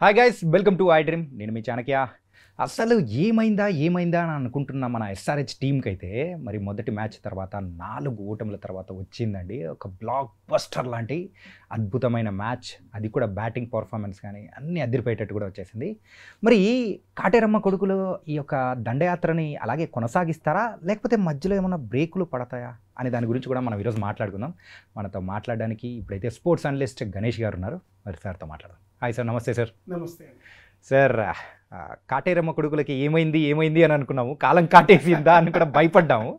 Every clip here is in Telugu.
Hi guys, welcome to I dream. నేను మీ చాణక్య. అసలు ఏమైందా అని అనుకుంటున్న మన ఎస్ఆర్హెచ్ టీంకి అయితే మరి మొదటి మ్యాచ్ తర్వాత 4 ఓటముల తర్వాత వచ్చిందండి ఒక బ్లాక్ బస్టర్ లాంటి అద్భుతమైన మ్యాచ్. అది కూడా బ్యాటింగ్ పర్ఫార్మెన్స్ కానీ అన్నీ అదిరిపోయేటట్టు కూడా వచ్చేసింది. మరి కాటేరమ్మ కొడుకులు ఈ యొక్క దండయాత్రని అలాగే కొనసాగిస్తారా, లేకపోతే మధ్యలో ఏమైనా బ్రేకులు పడతాయా అనే దాని గురించి కూడా మనం ఈరోజు మాట్లాడుకుందాం. మనతో మాట్లాడడానికి ఇప్పుడైతే స్పోర్ట్స్ అనలిస్ట్ గణేష్ గారు ఉన్నారు. మరి సార్తో మాట్లాడదాం. Hi sir. నమస్తే సార్. నమస్తే సార్. కాటేరమ్మ కొడుకులకి ఏమైంది అని అనుకున్నాము, కాలం కాటేసిందా అని కూడా భయపడ్డాము.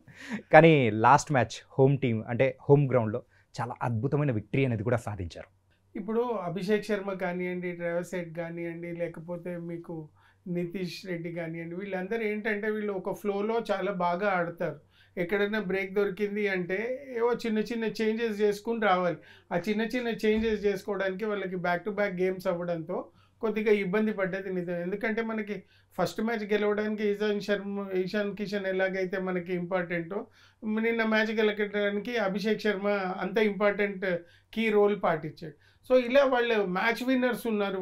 కానీ లాస్ట్ మ్యాచ్ హోమ్ టీం అంటే హోమ్ గ్రౌండ్లో చాలా అద్భుతమైన విక్టరీ అనేది కూడా సాధించారు. ఇప్పుడు అభిషేక్ శర్మ కానివ్వండి, ట్రావిస్ హెడ్ కానివ్వండి, లేకపోతే మీకు నితీష్ రెడ్డి కానివ్వండి, వీళ్ళందరూ ఏంటంటే వీళ్ళు ఒక ఫ్లోలో చాలా బాగా ఆడతారు. ఎక్కడైనా బ్రేక్ దొరికింది అంటే ఏవో చిన్న చిన్న చేంజెస్ చేసుకుని రావాలి. ఆ చిన్న చిన్న చేంజెస్ చేసుకోవడానికి వాళ్ళకి బ్యాక్ టు బ్యాక్ గేమ్స్ అవ్వడంతో కొద్దిగా ఇబ్బంది పడ్డది నిజం. ఎందుకంటే మనకి ఫస్ట్ మ్యాచ్ గెలవడానికి ఈశాన్ కిషన్ ఎలాగైతే మనకి ఇంపార్టెంటో, నిన్న మ్యాచ్ గెలవడానికి అభిషేక్ శర్మ అంత ఇంపార్టెంట్ కీ రోల్ పాటించాడు. సో ఇలా వాళ్ళు మ్యాచ్ విన్నర్స్ ఉన్నారు,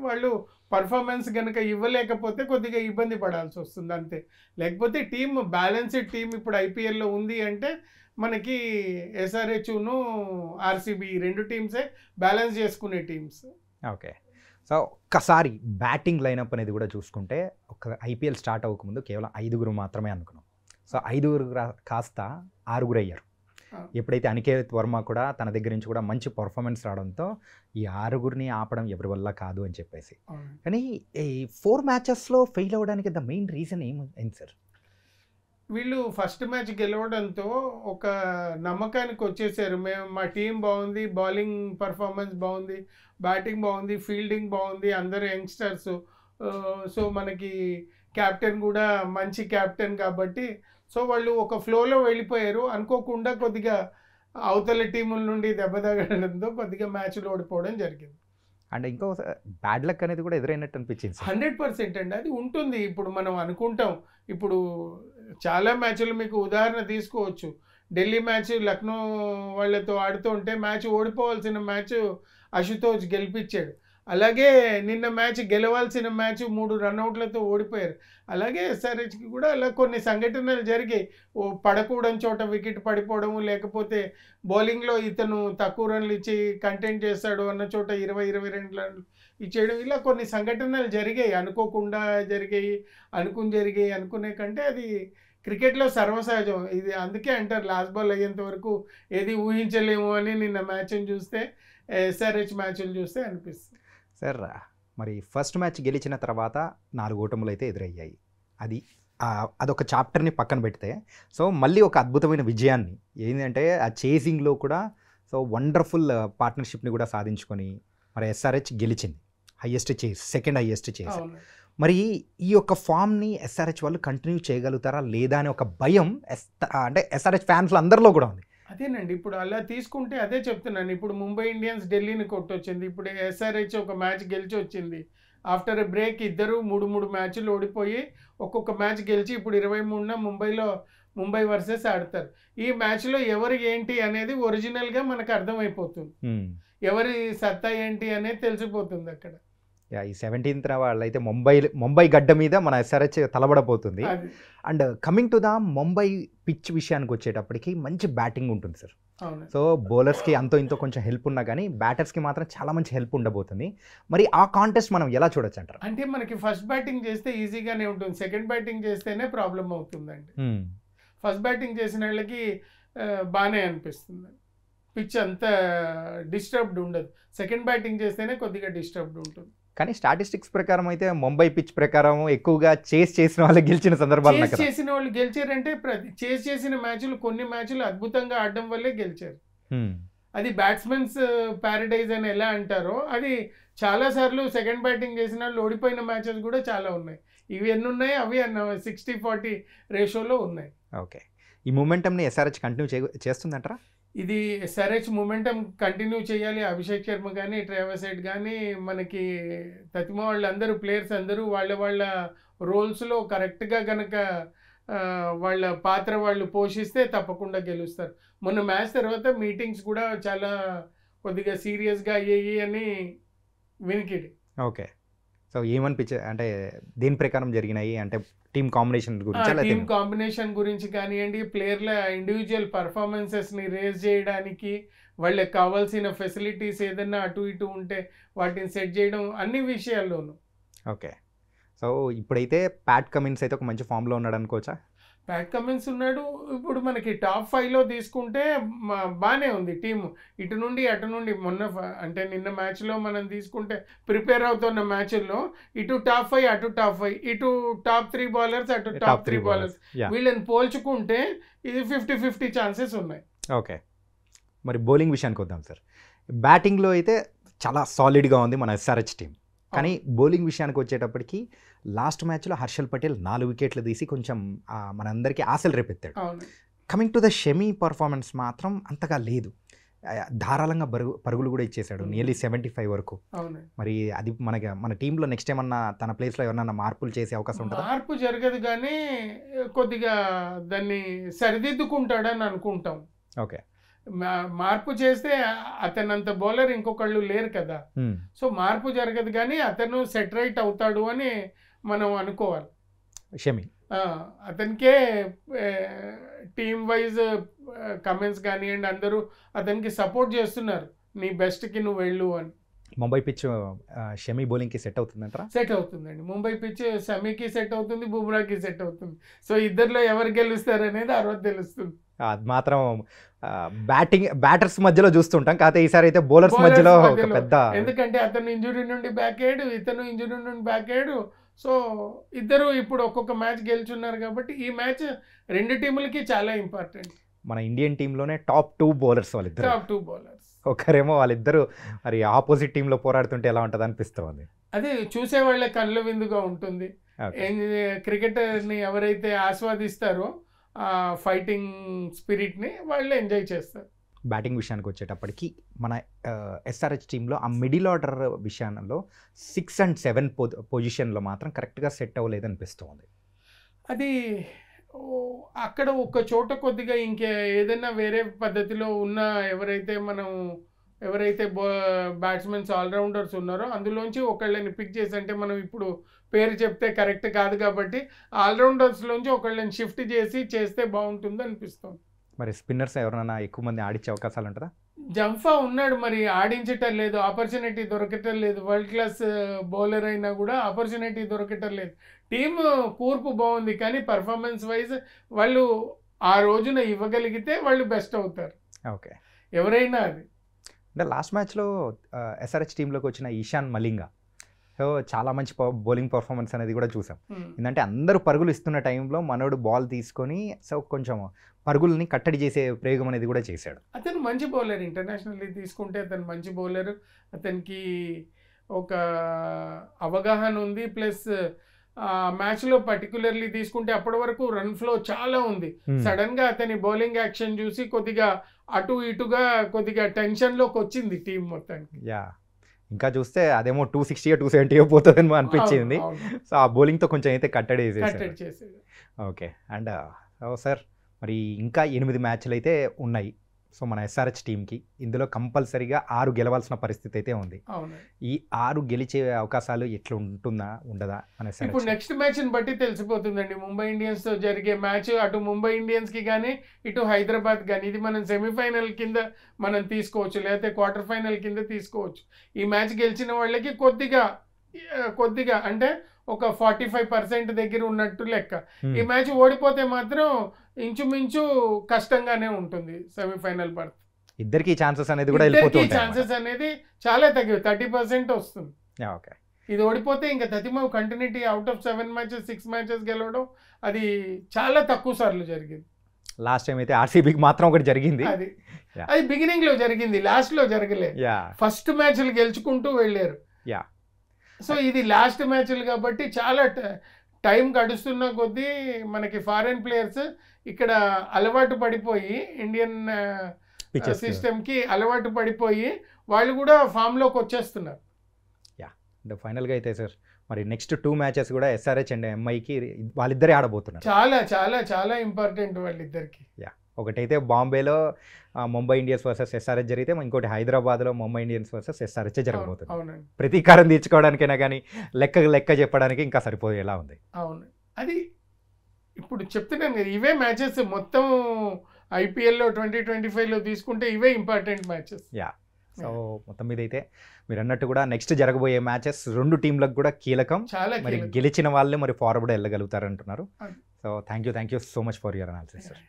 వాళ్ళు పర్ఫార్మెన్స్ కనుక ఇవ్వలేకపోతే కొద్దిగా ఇబ్బంది పడాల్సి వస్తుంది అంతే. లేకపోతే టీమ్ బ్యాలెన్స్డ్ టీం ఇప్పుడు ఐపీఎల్లో ఉంది అంటే మనకి ఎస్ఆర్హెచ్ను ఆర్సీబీ రెండు టీమ్సే బ్యాలెన్స్ చేసుకునే టీమ్స్. ఓకే. సో ఒక్కసారి బ్యాటింగ్ లైనప్ అనేది కూడా చూసుకుంటే ఒక ఐపీఎల్ స్టార్ట్ అవ్వకముందు కేవలం 5 మాత్రమే అనుకున్నాం. సో 5 కాస్త 6 అయ్యారు. ఎప్పుడైతే అనికేత్ వర్మ కూడా తన దగ్గర నుంచి కూడా మంచి పర్ఫార్మెన్స్ రావడంతో ఈ 6 ఆపడం ఎవరి వల్ల కాదు అని చెప్పేసి. కానీ ఈ 4 మ్యాచెస్లో ఫెయిల్ అవ్వడానికి ద మెయిన్ రీజన్ ఏంటి సార్? వీళ్ళు ఫస్ట్ మ్యాచ్ గెలవడంతో ఒక నమ్మకానికి వచ్చేసారు. మా టీం బాగుంది, బౌలింగ్ పర్ఫార్మెన్స్ బాగుంది, బ్యాటింగ్ బాగుంది, ఫీల్డింగ్ బాగుంది, అందరూ యంగ్స్టర్స్. సో మనకి క్యాప్టెన్ కూడా మంచి క్యాప్టెన్ కాబట్టి సో వాళ్ళు ఒక ఫ్లోలో వెళ్ళిపోయారు. అనుకోకుండా కొద్దిగా అవతల టీముల నుండి దెబ్బ తగలడంతో కొద్దిగా మ్యాచ్లు ఓడిపోవడం జరిగింది. అండ్ ఇంకో బ్యాడ్ లక్ అనేది కూడా ఎదురైనట్టు అనిపించింది. 100% అండి, అది ఉంటుంది. ఇప్పుడు మనం అనుకుంటాం, ఇప్పుడు చాలా మ్యాచ్లు మీకు ఉదాహరణ తీసుకోవచ్చు. ఢిల్లీ మ్యాచ్ లక్నో వాళ్ళతో ఆడుతూ ఉంటే మ్యాచ్ ఓడిపోవాల్సిన మ్యాచ్ అశుతోష్ గెలిపించాడు. అలాగే నిన్న మ్యాచ్ గెలవాల్సిన మ్యాచ్ 3 రన్అట్లతో ఓడిపోయారు. అలాగే ఎస్ఆర్హెచ్కి కూడా అలా కొన్ని సంఘటనలు జరిగాయి. పడకూడని చోట వికెట్ పడిపోవడము, లేకపోతే బౌలింగ్లో ఇతను తక్కువ రన్లు ఇచ్చి కంటెంట్ చేస్తాడు అన్న చోట 20-22 రన్లు ఇచ్చేయడం, ఇలా కొన్ని సంఘటనలు జరిగాయి. అనుకోకుండా జరిగాయి, అనుకునే కంటే అది క్రికెట్లో సర్వసహజం. ఇది అందుకే అంటారు లాస్ట్ బాల్ అయ్యేంత వరకు ఏది ఊహించలేము అని నిన్న మ్యాచ్ని చూస్తే, ఎస్ఆర్హెచ్ మ్యాచ్లు చూస్తే అనిపిస్తుంది. సార్, మరి ఫస్ట్ మ్యాచ్ గెలిచిన తర్వాత 4 ఓటములు అయితే ఎదురయ్యాయి. అదొక చాప్టర్ని పక్కన పెడితే సో మళ్ళీ ఒక అద్భుతమైన విజయాన్ని ఏంటంటే ఆ చేసింగ్లో కూడా సో వండర్ఫుల్ పార్ట్నర్షిప్ని కూడా సాధించుకొని మరి ఎస్ఆర్హెచ్ గెలిచింది. సెకండ్ హైయెస్ట్ చేసి. మరి ఈ యొక్క ఫామ్ని ఎస్ఆర్హెచ్ వాళ్ళు కంటిన్యూ చేయగలుగుతారా లేదా అనే ఒక భయం అంటే ఎస్ఆర్హెచ్ ఫ్యాన్స్లో అందరిలో కూడా ఉంది. అదేనండి, ఇప్పుడు అలా తీసుకుంటే అదే చెప్తున్నాను. ఇప్పుడు ముంబై ఇండియన్స్ ఢిల్లీని కొట్టొచ్చింది, ఇప్పుడు ఎస్ఆర్హెచ్ ఒక మ్యాచ్ గెలిచి వచ్చింది. ఆఫ్టర్ ఎ బ్రేక్ ఇద్దరు 3 మ్యాచ్లు ఓడిపోయి ఒక్కొక్క మ్యాచ్ గెలిచి ఇప్పుడు 23న ముంబై వర్సెస్ ఆడతారు. ఈ మ్యాచ్లో ఎవరు ఏంటి అనేది ఒరిజినల్గా మనకు అర్థమైపోతుంది. ఎవరి సత్తా ఏంటి అనేది తెలిసిపోతుంది అక్కడ. ఈ 17th వాళ్ళైతే ముంబై గడ్డ మీద మన ఎస్ఆర్హెచ్ తలబడబోతుంది. And coming to the Mumbai pitch విషయానికి వచ్చేటప్పటికి మంచి బ్యాటింగ్ ఉంటుంది సార్. సో బౌలర్స్కి అంతో ఇంతో కొంచెం హెల్ప్ ఉన్నా కానీ బ్యాటర్స్కి మాత్రం చాలా మంచి హెల్ప్ ఉండబోతుంది. మరి ఆ కాంటెస్ట్ మనం ఎలా చూడొచ్చు అంటారు? అంటే మనకి ఫస్ట్ బ్యాటింగ్ చేస్తే ఈజీగానే ఉంటుంది, సెకండ్ బ్యాటింగ్ చేస్తేనే ప్రాబ్లం అవుతుందండి. ఫస్ట్ బ్యాటింగ్ చేసిన వాళ్ళకి బాగానే అనిపిస్తుంది, పిచ్ అంత డిస్టర్బ్డ్ ఉండదు. సెకండ్ బ్యాటింగ్ చేస్తేనే కొద్దిగా డిస్టర్బ్డ్ ఉంటుంది. కానీ స్టాటిస్టిక్స్ ప్రకారం అయితే ముంబై పిచ్ ప్రకారం ఎక్కువగా చేసిన వాళ్ళు గెలిచిన సందర్భాలు చేసిన వాళ్ళు గెలిచారంటే చేసిన మ్యాచ్లు కొన్ని మ్యాచ్లు అద్భుతంగా ఆడడం వల్లే గెలిచారు. అది బ్యాట్స్మెన్స్ ప్యారడైజ్ అని ఎలా అంటారో అది చాలా సార్లు సెకండ్ బ్యాటింగ్ చేసిన వాళ్ళు ఓడిపోయిన మ్యాచెస్ కూడా చాలా ఉన్నాయి. ఇవి ఎన్ని ఉన్నాయి, అవి 60-40 రేషియోలో ఉన్నాయి. ఓకే. ఈ మూమెంటంని ఎస్ఆర్హెచ్ కంటిన్యూ చేస్తుందంటారా? ఇది ఎస్ఆర్హెచ్ మూమెంటం కంటిన్యూ చేయాలి. అభిషేక్ శర్మ కానీ, ట్రావిస్ హెడ్ కానీ, మనకి తతిమ వాళ్ళందరూ ప్లేయర్స్ అందరూ వాళ్ళ రోల్స్లో కరెక్ట్గా కనుక వాళ్ళ పాత్ర వాళ్ళు పోషిస్తే తప్పకుండా గెలుస్తారు. మొన్న మ్యాచ్ తర్వాత మీటింగ్స్ కూడా చాలా కొద్దిగా సీరియస్గా అయ్యాయి అని వినికిడి. ఓకే. సో అంటే దేని ప్రకారం జరిగినాయి అంటే టీమ్ కాంబినేషన్ గురించి టీమ్ కాంబినేషన్ గురించి కానివ్వండి, ప్లేయర్ల ఇండివిజువల్ పర్ఫార్మెన్సెస్ని రేజ్ చేయడానికి, వాళ్ళకి కావాల్సిన ఫెసిలిటీస్ ఏదన్నా అటు ఇటు ఉంటే వాటిని సెట్ చేయడం, అన్ని విషయాల్లోనూ. ఓకే. సో ఇప్పుడైతే ప్యాట్ కమిన్స్ అయితే ఒక మంచి ఫామ్లో ఉన్నాడు అనుకోవచ్చా? ప్యాట్ కమిన్స్ ఉన్నాడు. ఇప్పుడు మనకి టాప్ 5లో తీసుకుంటే బాగానే ఉంది టీము. ఇటు నుండి అటు నుండి అంటే నిన్న మ్యాచ్లో మనం తీసుకుంటే ప్రిపేర్ అవుతున్న మ్యాచ్ల్లో ఇటు టాప్ 5 అటు టాప్ 5, ఇటు టాప్ 3 బౌలర్స్ అటు టాప్ 3 బౌలర్స్, వీళ్ళని పోల్చుకుంటే ఇది 50-50 ఛాన్సెస్ ఉన్నాయి. ఓకే. మరి బౌలింగ్ విషయానికి వద్దాం సార్. బ్యాటింగ్లో అయితే చాలా సాలిడ్గా ఉంది మన ఎస్ఆర్హెచ్ టీం. కానీ బౌలింగ్ విషయానికి వచ్చేటప్పటికి లాస్ట్ మ్యాచ్లో హర్షల్ పటేల్ 4 వికెట్లు తీసి కొంచెం మనందరికీ ఆశలు రేపెత్తాడు. Coming to the Shami performance మాత్రం అంతగా లేదు. ధారాళంగా పరుగులు కూడా ఇచ్చేశాడు, నియర్లీ 75 వరకు. మరి అది మన టీంలో నెక్స్ట్ ఏమన్నా తన ప్లేస్లో ఏమన్నా మార్పులు చేసే అవకాశం ఉంటుంది? మార్పు జరగదు కానీ కొద్దిగా దాన్ని సరిదిద్దుకుంటాడని అనుకుంటాం. ఓకే. మార్పు చేస్తే అతనంత బౌలర్ ఇంకొకళ్ళు లేరు కదా, సో మార్పు జరగదు కానీ అతను సెట్ రైట్ అవుతాడు అని మనం అనుకోవాలి. షమి అతనికే టీమ్ వైజ్ కమెంట్స్ కానివ్వండి, అందరూ అతనికి సపోర్ట్ చేస్తున్నారు, నీ బెస్ట్కి నువ్వు వెళ్ళు అని. ముంబై పిచ్ షమి బౌలింగ్కి సెట్ అవుతుందంటారా? సెట్ అవుతుందండి. ముంబై పిచ్ షమికి సెట్ అవుతుంది, బుమ్రాకి సెట్ అవుతుంది. సో ఇద్దరిలో ఎవరు గెలుస్తారు అనేది ఆ రోజు తెలుస్తుంది. అది మాత్రం బ్యాటర్స్ మధ్యలో చూస్తుంటాం, కాకపోతే ఈసారి అయితే బౌలర్స్ మధ్యలో పెద్ద, ఎందుకంటే అతను ఇంజురీ నుండి బ్యాక్ అయ్యాడు, ఇతను ఇంజురీ నుండి బ్యాక్ అయ్యాడు. సో ఇద్దరు ఇప్పుడు ఒక్కొక్క మ్యాచ్ గెలుచున్నారు కాబట్టి ఈ మ్యాచ్ రెండు టీములకి చాలా ఇంపార్టెంట్. మన ఇండియన్ టీంలోనే టాప్ 2 బౌలర్స్ వాళ్ళిద్దరు. Top 2 bowlers. ఒకరేమో వాళ్ళిద్దరు మరి ఆపోజిట్ టీంలో పోరాడుతుంటే ఎలా ఉంటుంది అనిపిస్తుంది. అదే చూసే వాళ్ళ కళ్ళ విందుగా ఉంటుంది. క్రికెటర్ని ఎవరైతే ఆస్వాదిస్తారో ఫైటింగ్ స్పిరిట్ని వాళ్ళు ఎంజాయ్ చేస్తారు. బ్యాటింగ్ విషయానికి వచ్చేటప్పటికి మన ఎస్ఆర్హెచ్ టీంలో ఆ మిడిల్ ఆర్డర్ విషయంలో 6 and 7 పొజిషన్లో మాత్రం కరెక్ట్గా సెట్ అవ్వలేదు అనిపిస్తుంది. అది అక్కడ ఒక చోట కొద్దిగా ఏదైనా వేరే పద్ధతిలో ఉన్న ఎవరైతే బ్యాట్స్మెన్స్ ఆల్రౌండర్స్ ఉన్నారో అందులోంచి ఒకళ్ళని పిక్ చేసి, అంటే మనం ఇప్పుడు పేరు చెప్తే కరెక్ట్ కాదు కాబట్టి ఆల్రౌండర్స్లోంచి ఒకళ్ళని షిఫ్ట్ చేస్తే బాగుంటుంది అనిపిస్తుంది. మరి స్పిన్నర్స్ ఎవరైనా ఎక్కువ మంది ఆడించే అవకాశాలు ఉంటుందా? జంఫా ఉన్నాడు, మరి ఆడించటం లేదు, ఆపర్చునిటీ దొరకటం లేదు. వరల్డ్ క్లాస్ బౌలర్ అయినా కూడా ఆపర్చునిటీ దొరకటం లేదు. టీమ్ కూర్పు బాగుంది కానీ పర్ఫార్మెన్స్ వైజ్ వాళ్ళు ఆ రోజున ఇవ్వగలిగితే వాళ్ళు బెస్ట్ అవుతారు. ఓకే. ఎవరైనా అది అంటే లాస్ట్ మ్యాచ్లో ఎస్ఆర్హెచ్ టీంలోకి వచ్చిన ఈశాన్ మలింగా సో చాలా మంచి బౌలింగ్ పర్ఫార్మెన్స్ అనేది కూడా చూసాం. ఎందుకంటే అందరూ పరుగులు ఇస్తున్న టైంలో మనోడు బాల్ తీసుకొని సో కొంచెం పరుగుల్ని కట్టడి చేసే ప్రయోగం అనేది కూడా చేశాడు. అతను మంచి బౌలర్, ఇంటర్నేషనల్లీ తీసుకుంటే అతను మంచి బౌలర్. అతనికి ఒక అవగాహన ఉంది, ప్లస్ మ్యాచ్లో పర్టికులర్లీ తీసుకుంటే అప్పటి వరకు రన్ ఫ్లో చాలా ఉంది. సడన్గా అతని బౌలింగ్ యాక్షన్ చూసి కొద్దిగా అటు ఇటుగా కొద్దిగా టెన్షన్లోకి వచ్చింది టీం మొత్తానికి. ఇంకా చూస్తే అదేమో 260 270 పోతుందేమో అనిపించింది. సో ఆ బౌలింగ్తో కొంచెం అయితే కట్టడి చేసేది. ఓకే. అండ్ సార్ మరి ఇంకా 8 మ్యాచ్లు అయితే ఉన్నాయి సో మన ఎస్ఆర్హెచ్ టీంకి. ఇందులో కంపల్సరీగా 6 గెలవాల్సిన పరిస్థితి అయితే ఉంది. ఈ 6 గెలిచే అవకాశాలు ఎట్లా ఉండదా మన ఎస్ఆర్హెచ్? ఇప్పుడు నెక్స్ట్ మ్యాచ్ని బట్టి తెలిసిపోతుందండి. ముంబై ఇండియన్స్తో జరిగే మ్యాచ్ అటు ముంబై ఇండియన్స్కి కానీ ఇటు హైదరాబాద్ కానీ ఇది మనం సెమీఫైనల్ కింద మనం తీసుకోవచ్చు, లేకపోతే క్వార్టర్ ఫైనల్ కింద తీసుకోవచ్చు. ఈ మ్యాచ్ గెలిచిన వాళ్ళకి కొద్దిగా అంటే ఒక 45% దగ్గర ఉన్నట్టు లెక్క. ఈ మ్యాచ్ ఓడిపోతే మాత్రం ఇంచుమించు కష్టంగానే ఉంటుంది సెమీఫైనల్ బర్త్. ఇద్దరికి ఛాన్సెస్ అనేది కూడా వెళ్ళిపోతుంది. ఛాన్సెస్ అనేది చాలా తగ్గి 30% వస్తుంది. ఓకే. ఇది ఓడిపోతే ఇంకా తతిమ continuity out of 7 matches 6 matches గెలవడం అది చాలా తక్కువ సార్లు జరిగింది. లాస్ట్ టైం అయితే ఆర్సీబీకి మాత్రం ఒకటి జరిగింది. అది బిగినింగ్ లో జరిగింది, లాస్ట్ లో జరగలేదు. ఫస్ట్ మ్యాచ్లు గెలుచుకుంటూ వెళ్ళారు. సో ఇది లాస్ట్ మ్యాచ్లు కాబట్టి చాలా టైం గడుస్తున్న కొద్దీ మనకి ఫారెన్ ప్లేయర్స్ ఇక్కడ అలవాటు పడిపోయి ఇండియన్ సిస్టమ్కి అలవాటు పడిపోయి వాళ్ళు కూడా ఫామ్లోకి వచ్చేస్తున్నారు. ఫైనల్గా అయితే సార్ మరి నెక్స్ట్ 2 మ్యాచెస్ కూడా ఎస్ఆర్హెచ్ అండ్ ఎంఐకి వాళ్ళిద్దరే ఆడబోతున్నారు. చాలా చాలా చాలా ఇంపార్టెంట్ వాళ్ళిద్దరికి. ఒకటైతే బాంబేలో ముంబై ఇండియన్స్ వర్సెస్ ఎస్ఆర్హెచ్ జరిగితే ఇంకోటి హైదరాబాద్లో ముంబై ఇండియన్స్ వర్సెస్ ఎస్ఆర్హెచ్ జరగబోతుంది. అవునండి. ప్రతీకారం తీర్చుకోవడానికైనా కానీ లెక్క చెప్పడానికి ఇంకా సరిపోయేలా ఉంది. అవును, అది ఇప్పుడు చెప్తున్నాను కదా, ఇవే మ్యాచెస్ మొత్తం ఐపీఎల్లో 2025లో తీసుకుంటే ఇవే ఇంపార్టెంట్ మ్యాచెస్. సో మొత్తం మీద అయితే మీరు అన్నట్టు కూడా నెక్స్ట్ జరగబోయే మ్యాచెస్ 2 టీంలకు కూడా కీలకం. చాలా మరి గెలిచిన వాళ్ళే మరి ఫార్వర్డ్ వెళ్ళగలుగుతారు అంటున్నారు. So thank you so much for your analysis sir.